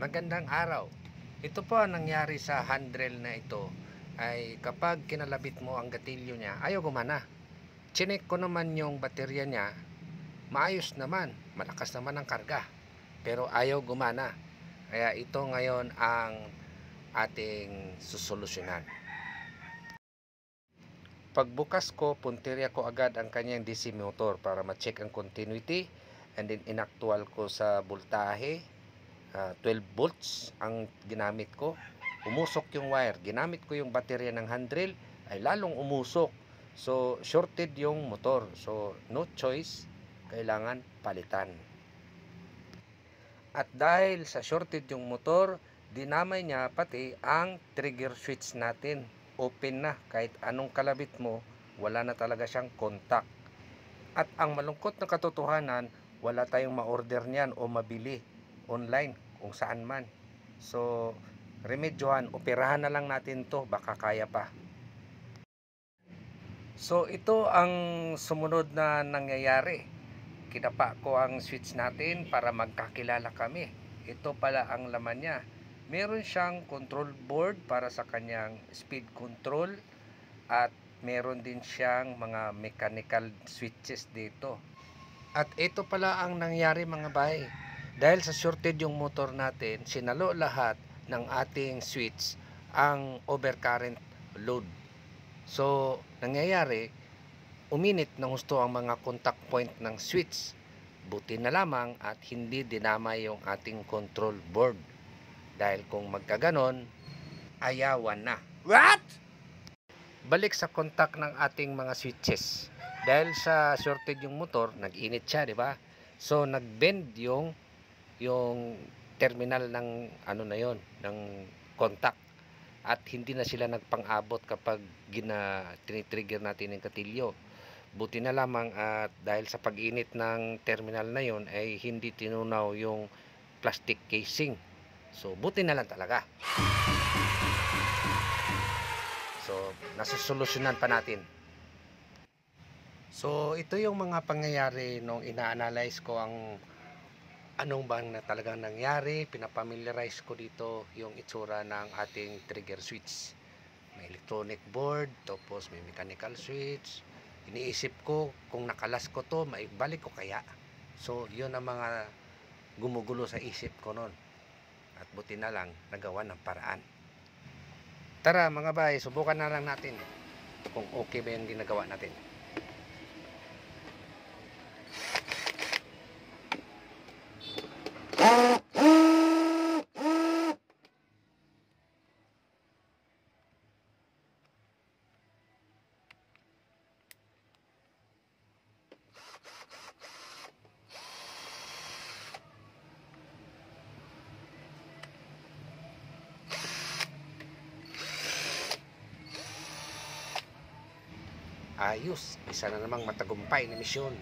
Magandang araw. Ito po ang nangyari sa handrail na ito ay kapag kinalabit mo ang gatilyo niya, ayaw gumana. Chinek ko naman yung baterya niya, maayos naman, malakas naman ang karga, pero ayaw gumana. Kaya ito ngayon ang ating susolusyonan. Pagbukas ko, puntirya ko agad ang kanyang DC motor para ma-check ang continuity, and then inaktual ko sa voltahe. 12 volts ang ginamit ko. Umusok yung wire. Ginamit ko yung baterya ng handrail, ay lalong umusok. So shorted yung motor. So no choice, kailangan palitan. At dahil sa shorted yung motor, dinamay niya pati ang trigger switch natin. Open na, kahit anong kalabit mo, wala na talaga siyang contact. At ang malungkot na katotohanan, wala tayong ma-order niyan o mabili online kung saan man. So remedyohan, operahan na lang natin to, baka kaya pa. So ito ang sumunod na nangyayari. Kinapa ko ang switch natin para magkakilala kami. Ito pala ang laman niya. Meron siyang control board para sa kanyang speed control, at meron din siyang mga mechanical switches dito. At ito pala ang nangyari mga bay. Dahil sa shorted yung motor natin, sinalo lahat ng ating switch ang overcurrent load. So nangyayari, uminit ng gusto ang mga contact point ng switch. Buti na lamang at hindi dinamay yung ating control board. Dahil kung magkaganon, ayawan na. What? Balik sa contact ng ating mga switches. Dahil sa shorted yung motor, nag-init siya, di ba? So nag-bend yung terminal ng ano na yon, ng contact. At hindi na sila nagpang-abot kapag tinitrigger natin yung gatilyo. Buti na lamang at dahil sa pag-init ng terminal na yon ay hindi tinunaw yung plastic casing. So buti na lang talaga. So nasusolusyonan pa natin. So ito yung mga pangyayari nung ina-analyze ko ang anong bang na talagang nangyari. Pinapamiliarize ko dito yung itsura ng ating trigger switch. May electronic board, tapos may mechanical switch. Iniisip ko kung nakalas ko to, maibalik ko kaya. So yun ang mga gumugulo sa isip ko noon. At buti na lang nagawa ng paraan. Tara mga bay, subukan na lang natin kung okay ba yung ginagawa natin. Ayos, isa na namang matagumpay na misyon.